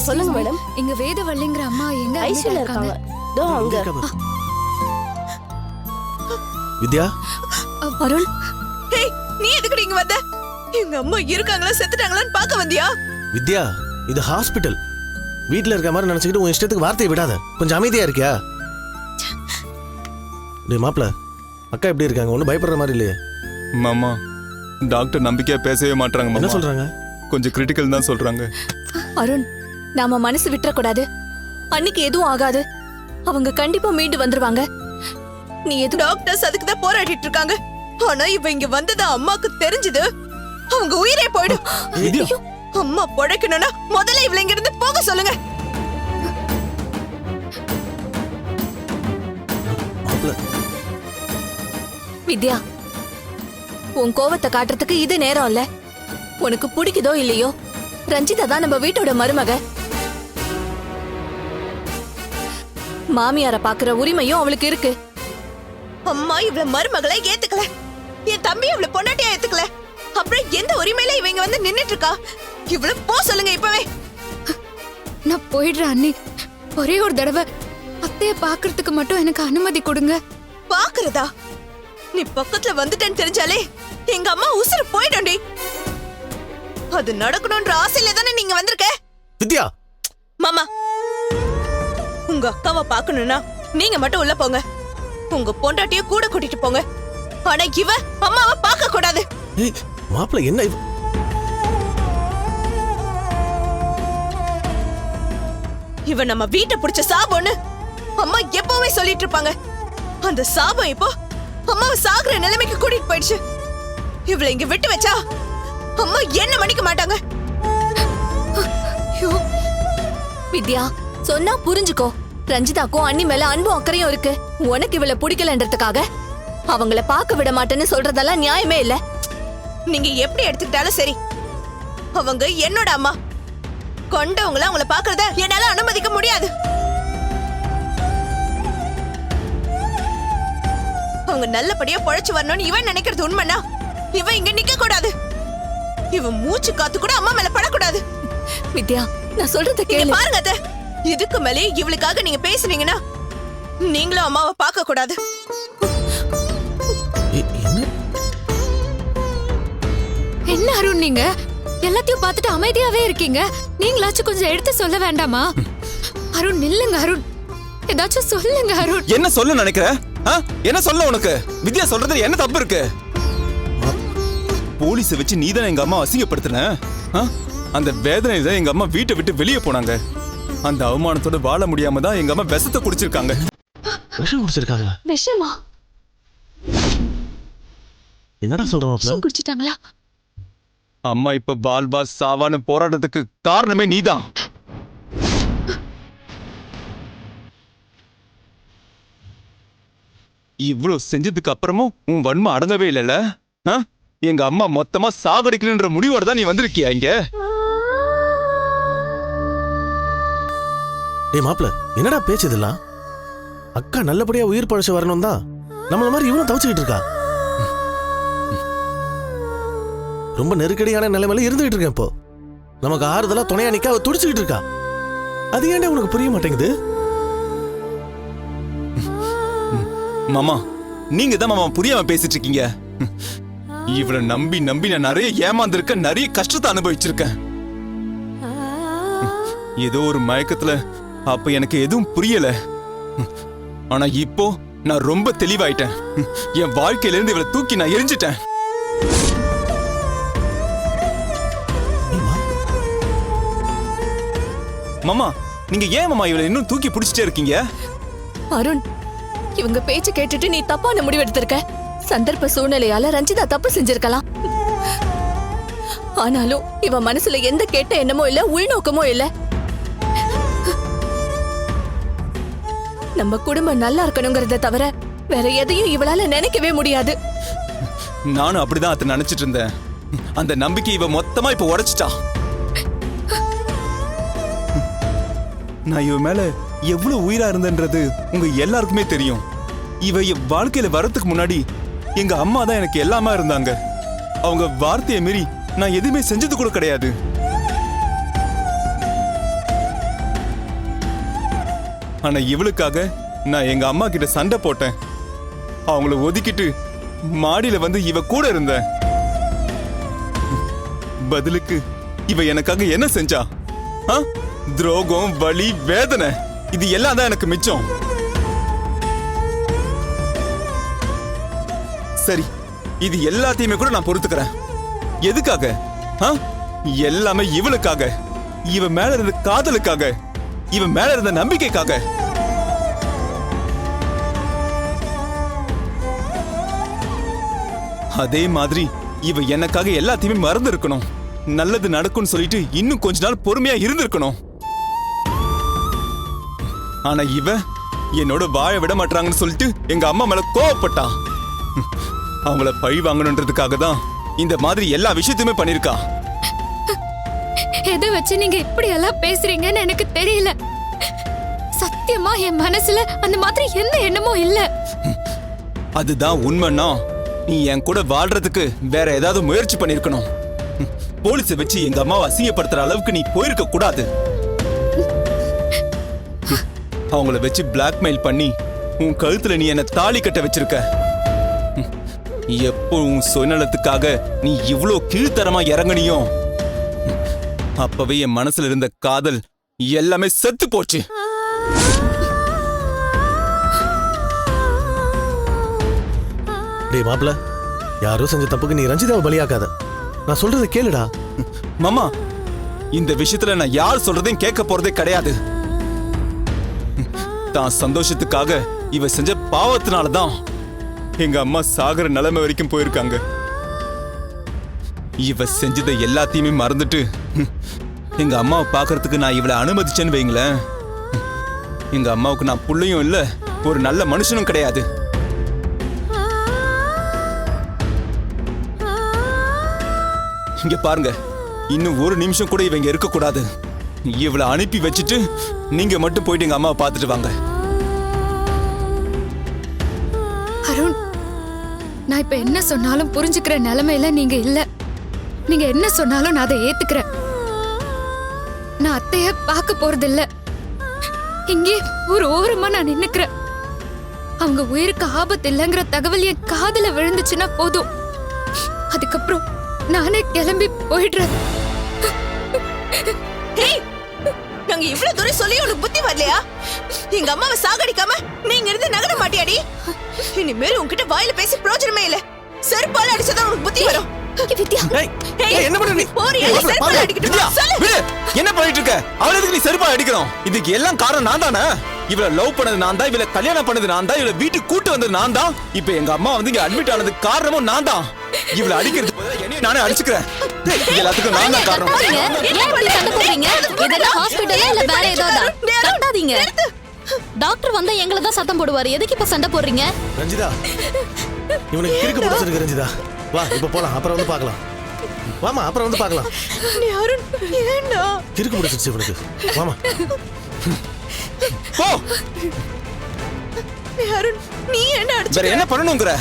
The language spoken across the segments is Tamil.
சொல்லுங்க மேடம். இங்க வேதவள்ளிங்கிற அம்மா எங்க ஐசியூல இருக்காங்க. தோ அங்க. வித்யா, அருள், ஏய், நீ எதுக்கு இங்க வந்த? எங்க அம்மா இருக்காங்களா செத்துட்டாங்களான்னு பார்க்க வந்தியா? வித்யா, இது ஹாஸ்பிட்டல். வீட்ல இருக்க மாதிரி நினைச்சுக்கிட்டு உன் இஷ்டத்துக்கு வார்த்தையை விடாத. கொஞ்சம் அமைதியா இருக்கியா? டேய் மாப்ள, அக்கா எப்படி இருக்காங்க? ஒன்றும் பயப்படுற மாதிரி இல்லையே. மாமா, டாக்டர் நம்பிக்கையா பேசவே மாட்டாங்க. என்ன சொல்றாங்க? கொஞ்சம் கிரிட்டிக்கல் தான் சொல்றாங்க. அருண், நாம மனசு விட்டுறக்கூடாது. அன்னைக்கு எதுவும் ஆகாது. அவங்க கண்டிப்பா மீண்டு வந்துருவாங்க. நீ எது டாக்டர்ஸ் அதுக்கு தான் போராடிட்டு இருக்காங்க. ஆனா இவ இங்க வந்தது அம்மாக்கு தெரிஞ்சது அவங்க உயிரே போயிடும். அம்மா பொழைக்கணும்னா முதல்ல இவள இங்க இருந்து போக சொல்லுங்க. வித்யா, உன் கோவத்தை காட்டுறதுக்கு இது நேரம் இல்ல. உனக்கு பிடிக்குதோ இல்லையோ, ரஞ்சிதா தான் நம்ம வீட்டோட மருமக. மாமியார பாக்குற உரிமையும் அவளுக்கு இருக்கு. அம்மா இவள மருமகளை ஏத்துக்கல, என் தம்பி இவள பொண்டாட்டியா ஏத்துக்கல. அப்புறம் எந்த உரிமையில இவங்க வந்து நின்னுட்டு இருக்கா? இவள போ சொல்லுங்க இப்பவே. நான் போயிடுறேன் அண்ணி. ஒரே ஒரு தடவை அத்தைய பாக்குறதுக்கு மட்டும் எனக்கு அனுமதி கொடுங்க. பாக்குறதா? நீ பக்கத்துல வந்துட்டேன்னு தெரிஞ்சாலே எங்க அம்மா உசுறு போயிடும்டி. அது நடக்கணும்ன்ற ஆசையில தானே நீங்க வந்திருக்க. வித்யா, மாமா, உங்க அக்காவை பாக்கணும்னா நீங்க மட்டும் உள்ள போங்க. உங்க பொண்டாட்டிய கூட கூட்டிட்டு போங்க. ஆனா இவ அம்மாவை பார்க்க கூடாது. ஏய் மாப்ள, என்ன இவ நம்ம வீட்டை புடிச்ச சாபம்னு அம்மா எப்பவுமே சொல்லிட்டு இருப்பாங்க. அந்த சாபம் இப்போ அம்மாவை சாகுற நிலைமைக்கு கூட்டிட்டு போயிடுச்சு. இவளை இங்க விட்டு வச்சா அம்மா என்ன மன்னிக்க மாட்டாங்க. வித்யா, சொன்னா புரிஞ்சுக்கோ. ரஞ்சிதாக்கும் அண்ணி மேல அன்பும் அக்கறையும் இருக்கு. உனக்கு இவளை பிடிக்கலன்றதுக்காக அவங்கள பார்க்க விட மாட்டேன்னு சொல்றதெல்லாம் நியாயமே இல்ல. நீங்க எப்படி எடுத்துக்கிட்டாலும் சரி, அவங்க என்னோட அம்மா. கொண்டவங்கள அவங்கள பாக்குறத என்னால அனுமதிக்க முடியாது. அவங்க நல்லபடியா பொழைச்சு வரணும்னு இவன் நினைக்கிறது உண்மைனா இவன் இங்க நிக்க கூடாது. இவன் மூச்சு காத்து கூட அம்மா மேல படக்கூடாது. வித்யா, நான் சொல்றத கேளு. பாருங்க அத்தை, இதுக்கு மேலே இவளுக்காக நீங்க பேசுனீங்கன்னா நீங்களும் அம்மாவை பார்க்க கூடாது. என்ன அருண், நீங்க எல்லாத்தையும் பார்த்துட்டு அமைதியாவே இருக்கீங்க. நீங்களாச்சும் கொஞ்சம் எடுத்து சொல்ல வேண்டாமா? அருண் நில்லுங்க. அருண், ஏதாச்சும் சொல்லுங்க. அருண், என்ன சொல்ல நினைக்கிற? என்ன சொல்ல உனக்கு? வித்யா சொல்றது என்ன தப்பு இருக்கு? போலீஸை வச்சு நீதான் எங்க அம்மா அசிங்கப்படுத்தின. அந்த வேதனையில எங்க அம்மா வீட்டை விட்டு வெளியே போனாங்க. அந்த அவமானத்தோட வாழ முடியாம தான் எங்க அம்மா விஷத்தை குடிச்சிருக்காங்க. விஷம் குடிச்சிருக்காங்க? விஷமா? என்னடா சொல்ற? குடிச்சிட்டாங்களா? அம்மா இப்ப பால்பா சாவான்னு போராட்டத்துக்கு காரணமே நீதான். இவ்வளவு செஞ்சதுக்கு அப்புறமும் உன் வன்மை அடங்கவே இல்லைல்ல? எங்க அம்மா மொத்தமா சாகடிக்கணுன்ற முடிவோட தான் நீ வந்திருக்கியா இங்க? ஏய் மாப்ள, என்னடா பேச்சு இதெல்லாம்? அக்கா நல்லபடியா உயிர் பழச்சு வரணும் தான் நம்மள மாதிரி இவனும் தவிச்சுக்கிட்டு இருக்கா. ரொம்ப நெருக்கடியான நிலைமையில இருந்துகிட்டு இருக்கேன். இப்போ நமக்கு ஆறுதலா துணையா நிக்க அவ துடிச்சுக்கிட்டு இருக்கா. அது ஏன்டா உனக்கு புரிய மாட்டேங்குது? மாமா, நீங்க தான் மாமா புரியாம பேசிட்டு இருக்கீங்க. இவரை நம்பி நம்பி நான் நிறைய ஏமாந்திருக்க, நிறைய கஷ்டத்தை அனுபவிச்சிருக்கேன். ஏதோ ஒரு மயக்கத்துல அப்ப எனக்கு எதுவும் புரியல. ஆனா இப்போ நான் ரொம்ப தெளிவாயிட்டேன். என் வாழ்க்கையில இருந்து இவளை தூக்கி நான் எரிஞ்சிட்டேன். மாமா, நீங்க ஏன் மாமா இவளை இன்னும் தூக்கி பிடிச்சிட்டே இருக்கீங்க? அருண், இவங்க பேச்சு கேட்டுட்டு நீ தப்பான முடிவு எடுத்திருக்க. சந்தர்ப்ப சூழ்நிலையால ரஞ்சிதா தப்பு செஞ்சிருக்கலாம். ஆனாலும் இவ மனசுல எந்த கெட்ட எண்ணமோ இல்ல, உள்நோக்கமோ இல்ல. நம்ம குடும்பம் நல்லா இருக்கணுங்கிறத தவிர வேற எதையும் இவளால நினைக்கவே முடியாது. நானும் அப்படிதான் அதை நினைச்சிட்டு இருந்தேன். அந்த நம்பிக்கை இவ மொத்தமா இப்ப உடைச்சிட்டா. நான் இவ மேல எவ்வளவு உயிரா இருந்தன்றது உங்க எல்லாருக்குமே தெரியும். இவ வாழ்க்கையில வரதுக்கு முன்னாடி எங்க அம்மா தான் எனக்கு எல்லாமே இருந்தாங்க. அவங்க வார்த்தையை மீறி நான் எதுவுமே செஞ்சது கூட கிடையாது. ஆனா இவளுக்காக நான் எங்க அம்மா கிட்ட சண்டை போட்டேன். அவங்கள ஒதுக்கிட்டு மாடியில வந்து இவ கூட இருந்தேன். பதிலுக்கு இவ எனக்காக என்ன செஞ்சா? துரோகம், வலி, வேதனை, இது எல்லாம் தான் எனக்கு மிச்சம். சரி, இது எல்லாத்தையுமே கூட நான் பொறுத்துக்கிறேன். எதுக்காக? எல்லாமே இவளுக்காக, இவ மேல இருந்த காதலுக்காக, இவ மேல இருந்த நம்பிக்கைக்காக. அதே மாதிரி இவ எனக்காக எல்லாத்தையுமே மறந்து இருக்கணும். நல்லது நடக்கும்னு சொல்லிட்டு இன்னும் கொஞ்ச நாள் பொறுமையா இருந்திருக்கணும். ஆனா இவ என்னோட வாழ விட மாட்டாங்கன்னு சொல்லிட்டு எங்க அம்மா மேல கோவப்பட்டா. அவங்கள பழி வாங்கணுன்றதுக்காக தான் இந்த மாதிரி எல்லா விஷயத்தையுமே பண்ணிருக்கா. எதை வச்சு நீங்க இப்படி எல்லாம் பேசுறீங்கன்னு எனக்கு தெரியல. சத்தியமா என் மனசுல அந்த மாதிரி எந்த எண்ணமும் இல்ல. அதுதான் உண்மைன்னா நீ என் கூட வாழ்றதுக்கு வேற ஏதாவது முயற்சி பண்ணிருக்கணும். போலீஸை வச்சு எங்க அம்மாவை அசிங்கப்படுத்துற அளவுக்கு நீ போயிருக்க கூடாது. அவங்கள வச்சு பிளாக்மெயில் பண்ணி உன் கழுத்துல நீ என்ன தாலி கட்ட வச்சிருக்க. எப்போ உன் சுயநலத்துக்காக நீ இவ்ளோ கீழ்த்தரமா இறங்கனியோ அப்பவே என் மனசுல இருந்த காதல் எல்லாமே செத்து போச்சு. டேய் மாப்ள, யாரோ செஞ்ச தப்புக்கு நீ ரஞ்சிதாவை பலியாக்காத. நான் சொல்றதை கேளுடா. மாமா, இந்த விஷயத்துல நான் யார் சொல்றதையும் கேட்க போறதே கிடையாது. தான் சந்தோஷத்துக்காக இவ செஞ்ச பாவத்தினாலதான் எங்க அம்மா சாகர நிலைமை வரைக்கும் போயிருக்காங்க. இவ செஞ்சதை எல்லாத்தையுமே மறந்துட்டு எங்க அம்மாவை பாக்குறதுக்கு நான் இவளை அனுமதிச்சேன்னு வைங்களேன், எங்க அம்மாவுக்கு நான் புள்ளையும் இல்ல, ஒரு நல்ல மனுஷனும் கிடையாது. இங்க பாருங்க, இன்னும் ஒரு நிமிஷம் கூட இவங்க இருக்க கூடாது. இவளை அனுப்பி வச்சுட்டு நீங்க மட்டும் போயிட்டு எங்க அம்மாவை பார்த்துட்டு வாங்க. அருண், நான் இப்ப என்ன சொன்னாலும் புரிஞ்சுக்கிற நிலைமையில நீங்க இல்ல. நீங்க என்ன சொன்னாலும் நான் அதை ஏத்துக்கிறேன். நான் அத்தைய பார்க்க போறதில்ல. இங்கே ஒரு ஓரமா நான் நின்னுக்கிறேன். அவங்க உயிருக்கு ஆபத்து இல்லைங்கிற தகவல் என் காதுல விழுந்துச்சுன்னா போதும். அதுக்கப்புறம் நானே கிளம்பி போயிடுறேன். நாங்க இவ்வளவு தூரம் சொல்லி உனக்கு புத்தி வரலையா? எங்க அம்மாவை சாகடிக்காம நீங்க இருந்து நகர மாட்டியாடி? இனிமேல் உன்கிட்ட வாயில பேசி பிரயோஜனமே இல்ல. செருப்பால அடிச்சதான் உனக்கு புத்தி வரும். என்ன பண்ற நீ? என்ன பண்ணிட்டு இருக்க? அவளை எதுக்கு நீ செருப்பால அடிக்கணும்? இதுக்கு எல்லாம் காரணம் நான் தானே. இவளை லவ் பண்ணது நான் தான், இவளை கல்யாணம் பண்ணது நான் தான், இவளை வீட்டுக்கு கூட்டு வந்தது நான் தான். இப்ப எங்க அம்மா வந்து இங்க அட்மிட் ஆனதுக்கு காரணமும் நான் தான். இவளை அடிக்கிறது என்னையும் நானே அடிச்சுக்கிறேன். எல்லாத்துக்கும் நான் தான் காரணம். டாக்டர் வந்தா எங்களை தான் சத்தம் போடுவாரு. எதுக்கு இப்ப சண்டை போடுறீங்க? ரஞ்சிதா, இவனுக்கு கிறுக்கு பிடிச்சிருக்கு ரஞ்சிதா. வா இப்ப போலாம், அப்புறம் வந்து பார்க்கலாம். வாமா, அப்புறம் வந்து பார்க்கலாம். கிறுக்கு பிடிச்சிருச்சு இவனுக்கு. வாமா போ. அருண், நீ என்ன அடிச்ச? வேற என்ன பண்ணணும்ங்கற?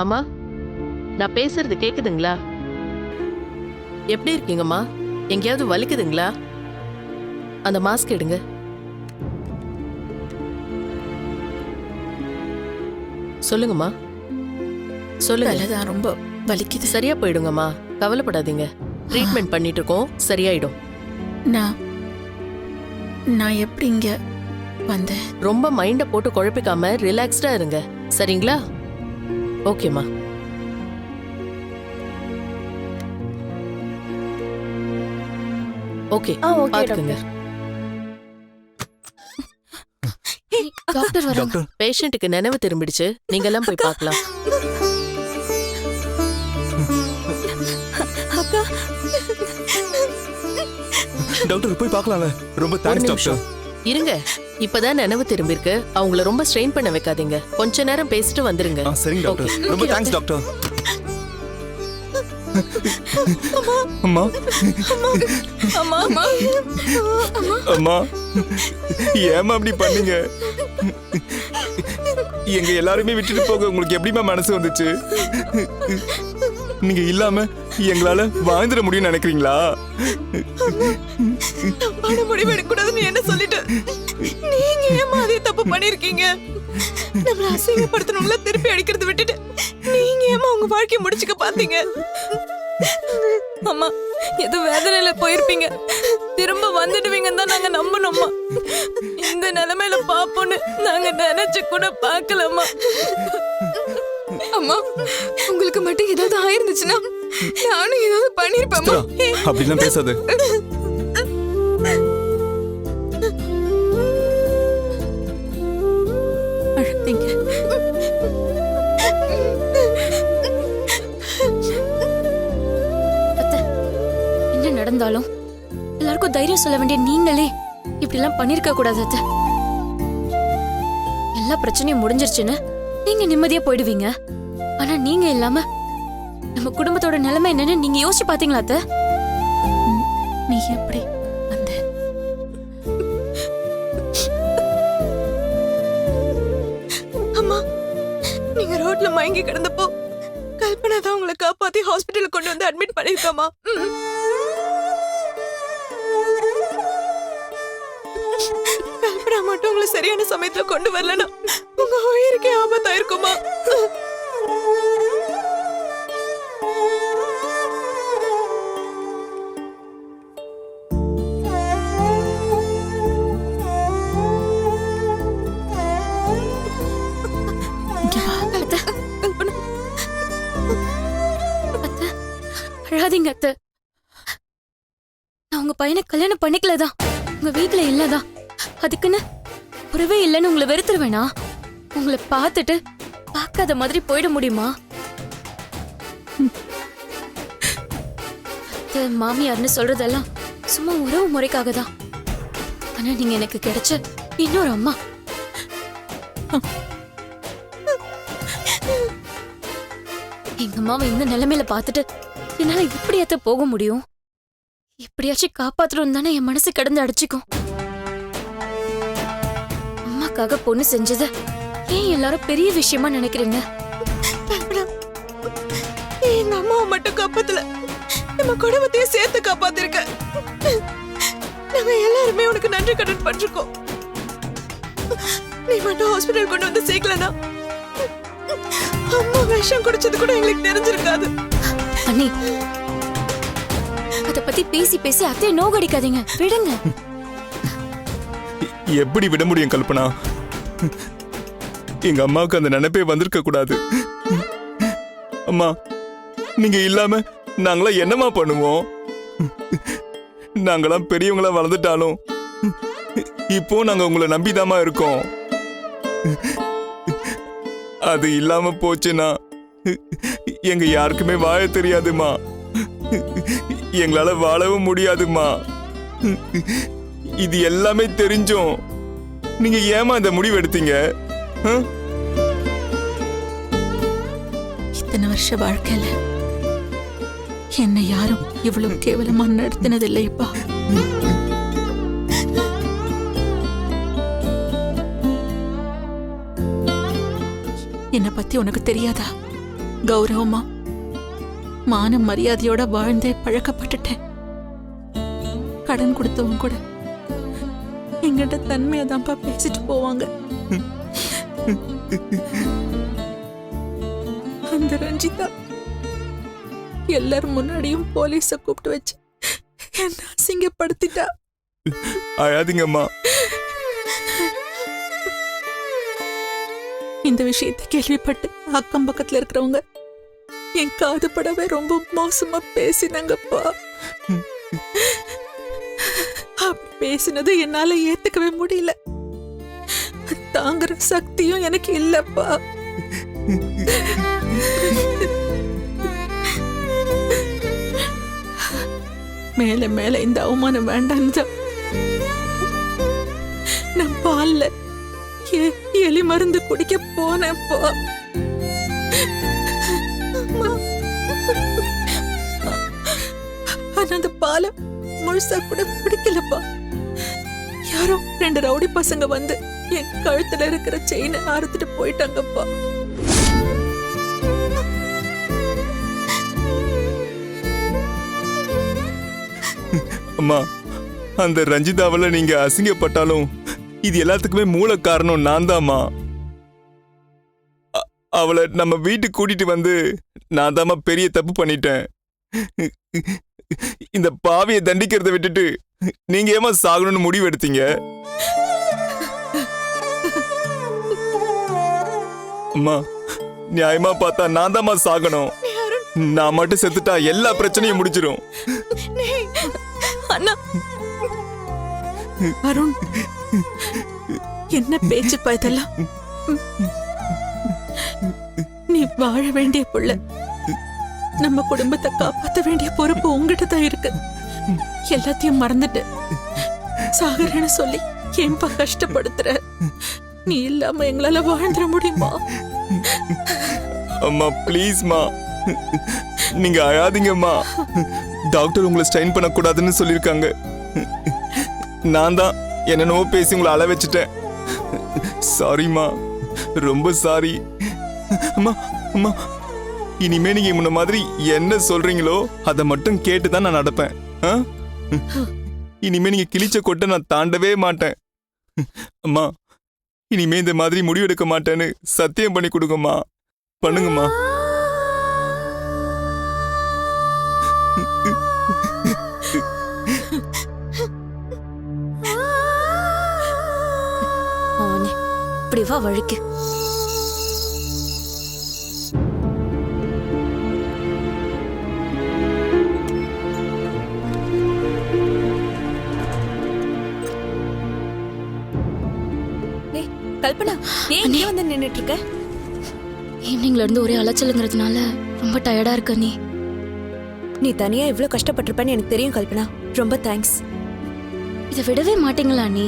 அம்மா, நான் பேசுறது கேக்குதுங்களா? எப்படி இருக்கீங்கம்மா? எங்கேயாவது வலிக்குதுங்களா? அந்த மாஸ்க் எடுங்க. சொல்லுங்கம்மா. சொல்லுங்க. தலைதான் ரொம்ப வலிக்குது. சரியா போயிடுங்கம்மா, கவலைப்படாதீங்க. ட்ரீட்மெண்ட் பண்ணிட்டு இருக்கோம், சரியாயிடும். நான் நான் எப்படி இங்க வந்தேன்? ரொம்ப மைண்ட போட்டு குழப்பிக்காம ரிலாக்ஸ்டா இருங்க, சரிங்களா? ஓகேம்மா. ஓகே, பாத்துக்கங்க. டாக்டர் வராங்க. டாக்டர் பேஷண்ட்டுக்கு நினைவு திரும்பிடுச்சு, நீங்க எல்லாம் போய் பார்க்கலாம். டாக்டர் போய் பார்க்கலாம்ல. ரொம்ப ஒரு தேங்க்ஸ் நிமிஷம் டாக்டர். இருங்க, இப்பதான் நினைவு திரும்பிருக்கு. அவங்கள ரொம்ப ஸ்ட்ரெயின் பண்ண வைக்காதீங்க, கொஞ்ச நேரம் பேசிட்டு வந்துருங்க. சரிங்க டாக்டர். Okay. ரொம்ப தேங்க்ஸ் டாக்டர். அம்மா அம்மா அம்மா அம்மா ஏமா அப்படி பண்ணீங்க? எங்க எல்லாருமே விட்டுட்டு போக உங்களுக்கு எப்படிமா மனசு வந்துச்சு? நீங்க இல்லாம எங்களால வாழ்ந்துட முடியும்னு நினைக்கிறீங்களா? தப்பான முடிவு எடுக்க கூடாதுன்னு என்ன சொல்லிட்டு நீங்க ஏமா அதே தப்பு பண்ணிருக்கீங்க? நம்மள அசிங்கப்படுத்தணும்ல திருப்பி அடிக்கிறது விட்டுட்டு நீங்க ஏமா உங்க வாழ்க்கைய முடிச்சுக்க பாத்தீங்க? அம்மா ஏதோ வேதனையில போயிருப்பீங்க, திரும்ப வந்துடுவீங்கன்னு தான் நாங்க நம்பணும்மா. இந்த நிலைமையில பாப்போன்னு நாங்க நினைச்சு கூட பாக்கலம்மா. அம்மா, உங்களுக்கு மட்டும் ஏதாவது ஆயிருந்துச்சுன்னா நானும் ஏதாவது பண்ணிருப்பேம்மா. அப்படிலாம் பேசாத. அழுத்தீங்க. என்ன நடந்தாலும் எல்லாருக்கும் தைரியம் சொல்ல வேண்டிய நீங்களே இப்படி எல்லாம் பண்ணிருக்க கூடாது அத்தை. எல்லா பிரச்சனையும் முடிஞ்சிருச்சுன்னு நீங்க நிம்மதியா போயிடுவீங்க. ஆனா நீங்க இல்லாம நம்ம குடும்பத்தோட நிலைமை என்னன்னு நீங்க யோசிச்சு பாத்தீங்களா அத்தை? நீ எப்படி வந்த? அம்மா நீங்க ரோட்ல மயங்கி கிடந்தப்போ கல்பனா தான் உங்களை காப்பாத்தி ஹாஸ்பிட்டலுக்கு கொண்டு வந்து அட்மிட் பண்ணிருக்காமா. கல்பனா மட்டும் உங்களை சரியான சமயத்துல கொண்டு வரலன்னா உங்க உயிருக்கே ஆபத்தா இருக்குமா? அழாதீங்க அத்தை. நான் உங்க பையனை கல்யாணம் பண்ணிக்கலதான், உங்க வீட்டுல இல்லதான். அதுக்குன்னு உறவே இல்லைன்னு உங்களை வெறுத்துருவேனா? உங்களை பார்த்துட்டு பார்க்காத மாதிரி போயிட முடியுமா? அத்தை மாமியார்னு சொல்றதெல்லாம் சும்மா உறவு முறைக்காக தான். ஆனா நீங்க எனக்கு கிடைச்ச இன்னொரு அம்மா. எங்க அம்மாவை இந்த நிலைமையில பார்த்துட்டு என்னால இப்படியாத்த போக முடியும்? இப்படியாச்சும் காப்பாத்துறோம் தானே என் மனசு கிடந்து அடிச்சுக்கும். அம்மாக்காக பொண்ணு செஞ்சத ஏன் எல்லாரும் பெரிய விஷயமா நினைக்கிறீங்க? கல்பனா எங்க அம்மாவை மட்டும் காப்பாத்தல, நம்ம குடும்பத்தையும் சேர்த்து காப்பாத்திருக்க. நாங்க எல்லாருமே உனக்கு நன்றி கடன் பட்டிருக்கோம். நீ மட்டும் ஹாஸ்பிட்டல் கொண்டு வந்து சேர்க்கலனா அம்மா விஷம் குடிச்சது கூட எங்களுக்கு தெரிஞ்சிருக்காது. அண்ணி, அத பத்தி பேசி பேசி அத்தையை நோகடிக்காதீங்க, விடுங்க. எப்படி விட முடியும் கல்பனா? எங்க அம்மாவுக்கு அந்த நினைப்பே வந்திருக்க கூடாது. அம்மா நீங்க இல்லாம நாங்களாம் என்னமா பண்ணுவோம்? நாங்களாம் பெரியவங்களா வளர்ந்துட்டாலும் இப்போ நாங்க உங்களை நம்பிதாமா இருக்கோம். அது இல்லாம போச்சுன்னா எங்க யாருக்குமே வாழ தெரியாதுமா, எங்களால வாழவும் முடியாதுமா. இது எல்லாமே தெரிஞ்சும் நீங்க ஏமா இந்த முடிவு எடுத்தீங்க? இத்தனை வருஷ வாழ்க்கையில என்னை யாரும் இவ்வளவு கேவலமா நடத்தினதில்லைப்பா. என்னை பத்தி உனக்கு தெரியாதா? கௌரவமா மான மரியாதையோட வாழ்ந்தே பழக்கப்பட்டுட்டேன். கடன் கொடுத்தவங்க கூட எங்கிட்ட தன்மையா தான்ப்பா பேசிட்டு போவாங்க. அந்த அந்த ரஞ்சிதா எல்லாரும் முன்னாடியும் போலீஸ கூப்பிட்டு வச்சு என்ன அசிங்கப்படுத்திட்டா. அழாதீங்கம்மா. இந்த விஷயத்தை கேள்விப்பட்டு அக்கம் பக்கத்துல இருக்கிறவங்க என் காது படவே ரொம்ப மோசமா பேசினாங்கப்பா. அப்படி பேசினது என்னால ஏத்துக்கவே முடியல. தாங்குற சக்தியும் எனக்கு இல்லப்பா. மேல மேல இந்த அவமானம் வேண்டான்னு தான் நான் பால்ல எலி மருந்து குடிக்க போனேன்ப்பா. ஆனா அந்த பாலை முழுசா கூட பிடிக்கலப்பா. யாரோ 2 ரவுடி பசங்க வந்து என் கழுத்துல இருக்கிற செயினை அறுத்துட்டு போயிட்டாங்கப்பா. அம்மா, அந்த ரஞ்சிதாவில நீங்க அசிங்கப்பட்டாலும் இது எல்லாத்துக்குமே மூல காரணம் நான் தான்மா. அவளை நம்ம வீட்டுக்கு கூட்டிட்டு வந்து நான் தாம்மா பெரிய தப்பு பண்ணிட்டேன். இந்த பாவியை தண்டிக்கிறத விட்டுட்டு நீங்க ஏமா சாகணும்னு முடிவு எடுத்தீங்க? அம்மா, நியாயமா பார்த்தா நான் தாம்மா சாகணும். நான் மட்டும் செத்துட்டா எல்லா பிரச்சனையும் முடிச்சிடும். அண்ணா, அருண், என்ன பேச்சுப்பா இதெல்லாம்? நீ வாழ வேண்டிய புள்ள, நம்ம குடும்பத்தை காப்பாற்ற வேண்டிய பொறுப்பு உங்ககிட்ட தான் இருக்கு. எல்லாத்தையும் மறந்துட்டு சாகரன்னு சொல்லி ஏன்பா கஷ்டப்படுத்துற? நீ இல்லாம எங்களால வாழ்ந்துட முடியுமா? அம்மா ப்ளீஸ்மா, நீங்க அழாதீங்கம்மா. டாக்டர் உங்களை ஸ்ட்ரெயின் பண்ணக்கூடாதுன்னு சொல்லியிருக்காங்க. நான் தான் என்னென்னவோ பேசி உங்களை அழ வச்சுட்டேன். சாரிம்மா, ரொம்ப சாரி. அம்மா அம்மா, இனிமே நீங்க முன்ன மாதிரி என்ன சொல்றீங்களோ அதை மட்டும் கேட்டுதான் நான் நடப்பேன். இனிமே நீங்க கிழிச்ச கொட்டை நான் தாண்டவே மாட்டேன். அம்மா, இனிமே இந்த மாதிரி முடிவெடுக்க மாட்டேன்னு சத்தியம் பண்ணி கொடுங்கம்மா. பண்ணுங்கம்மா. இப்படி வா வழிக்கு. கல்பனா, ஏன் இங்கே வந்து நின்னுட்டு இருக்க? ஈவினிங்ல இருந்து ஒரே அலைச்சலுங்கிறதுனால ரொம்ப டயர்டா இருக்க. நீ தனியா இவ்வளவு கஷ்டப்பட்டிருப்பேன்னு எனக்கு தெரியும் கல்பனா. ரொம்ப தேங்க்ஸ். இதை விடவே மாட்டீங்களா நீ?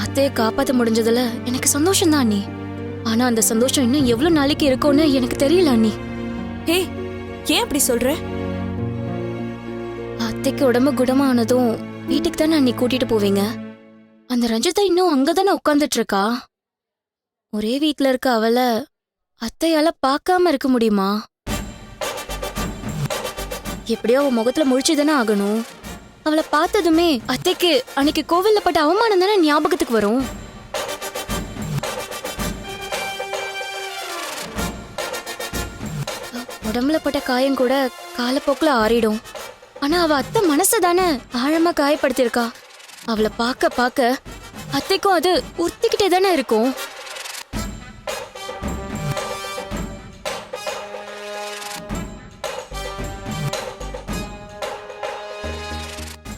அத்தையை காப்பாற்ற முடிஞ்சதுல எனக்கு சந்தோஷம் தான் நீ. ஆனா அந்த சந்தோஷம் இன்னும் எவ்வளவு நாளைக்கு இருக்கும்னு எனக்கு தெரியல நீ. ஹே, ஏன் அப்படி சொல்ற? அத்தைக்கு உடம்பு குணமானதும் வீட்டுக்கு தானே நீ கூட்டிட்டு போவீங்க. அந்த ரஞ்சிதா இன்னும் அங்கதானே உட்கார்ந்துட்டு இருக்கா. ஒரே வீட்டுல இருக்க அவளை அத்தையால பார்க்காம இருக்க முடியுமா? எப்படியோ அவ முகத்துல முழிச்சுதானே ஆகணும். அவளை பார்த்ததுமே அத்தைக்கு அன்னைக்கு கோவில்ல பட்ட அவமானம் தானே ஞாபகத்துக்கு வரும். உடம்புல பட்ட காயம் கூட காலப்போக்குல ஆறிடும். ஆனா அவ அத்தை மனசு தானே ஆழமா காயப்படுத்திருக்கா. அவளை பார்க்க பார்க்க அத்தைக்கும் அது உறுத்திக்கிட்டே தானே இருக்கும்.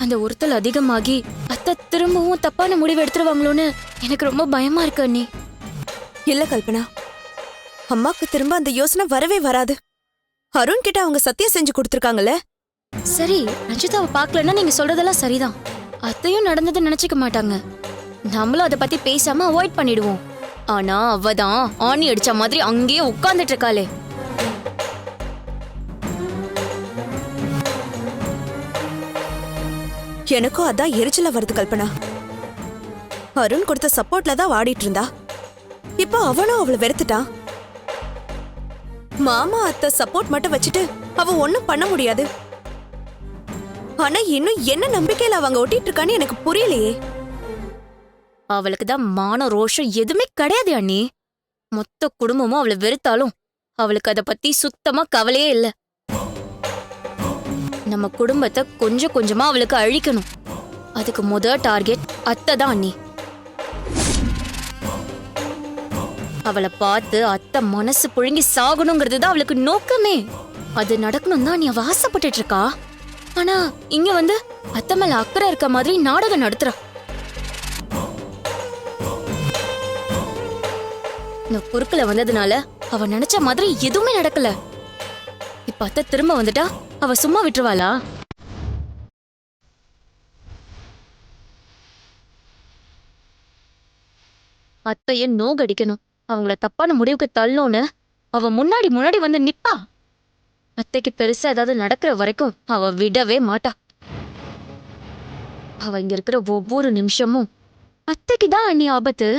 அந்த உறுத்தல் அதிகமாகி அத்தை திரும்பவும் தப்பான முடிவு எடுத்துருவாங்களோன்னு எனக்கு ரொம்ப பயமா இருக்கு அண்ணி. இல்ல கல்பனா, அம்மாக்கு திரும்ப அந்த யோசனை வரவே வராது. அருண் கிட்ட அவங்க சத்தியம் செஞ்சு கொடுத்துருக்காங்கல்ல. சரி, ரஞ்சிதாவை பார்க்கலன்னா நீங்க சொல்றதெல்லாம் சரிதான். அத்தையும் நடந்ததை நினைச்சுக்க மாட்டாங்க. நம்மளும் அதை பத்தி பேசாம அவாய்ட் பண்ணிடுவோம். ஆனா அவதான் ஆணி அடிச்ச மாதிரி அங்கேயே உட்கார்ந்துட்டு இருக்காளே. எனக்கும் அதான் எரிச்சலா வருது கல்பனா. அருண் கொடுத்த சப்போர்ட்ல தான் வாடிட்டு இருந்தா. இப்போ அவனும் அவளை வெறுத்துட்டான். மாமா அத்தை சப்போர்ட் மட்டும் வச்சுட்டு அவ ஒண்ணும் பண்ண முடியாது. ஆனா இன்னும் என்ன நம்பிக்கையில அவங்க ஒட்டிட்டு இருக்கான்னு எனக்கு புரியலையே. அவளுக்கு தான் மான ரோஷம் எதுவுமே கிடையாது அண்ணி. மொத்த குடும்பமும் அவளை வெறுத்தாலும் அவளுக்கு அத பத்தி சுத்தமா கவலையே இல்ல. நம்ம குடும்பத்தை கொஞ்சம் கொஞ்சமா அவளுக்கு அழிக்கணும். அதுக்கு டார்கெட் அத்தை தான் அண்ணி. அவளை பார்த்து அத்தை மனசு புழுங்கி சாகணுங்கிறது தான் அவளுக்கு நோக்கமே. அது நடக்கணும் தான் நீ அவ ஆசைப்பட்டுட்டு இருக்கா. ஆனா இங்க வந்து அத்தை மேல அக்கறை இருக்க மாதிரி நாடகம் நடத்துறா. நான் குறுக்கல வந்ததுனால அவ நினைச்ச மாதிரி எதுவுமே நடக்கல. இப்ப அத்தை திரும்ப வந்துட்டா அவ சும்மா விட்டுருவாளா? அத்தைய நோகடிக்கணும், அவங்கள தப்பான முடிவுக்கு தள்ளணும்னு அவ முன்னாடி முன்னாடி வந்து நிப்பா. அத்தைக்கு பெருசா ஏதாவது நடக்கிற வரைக்கும் அவ விடவே மாட்டா. அவ இங்க இருக்கிற ஒவ்வொரு நிமிஷமும் அத்தைக்கு தான் அண்ணி ஆபத்து.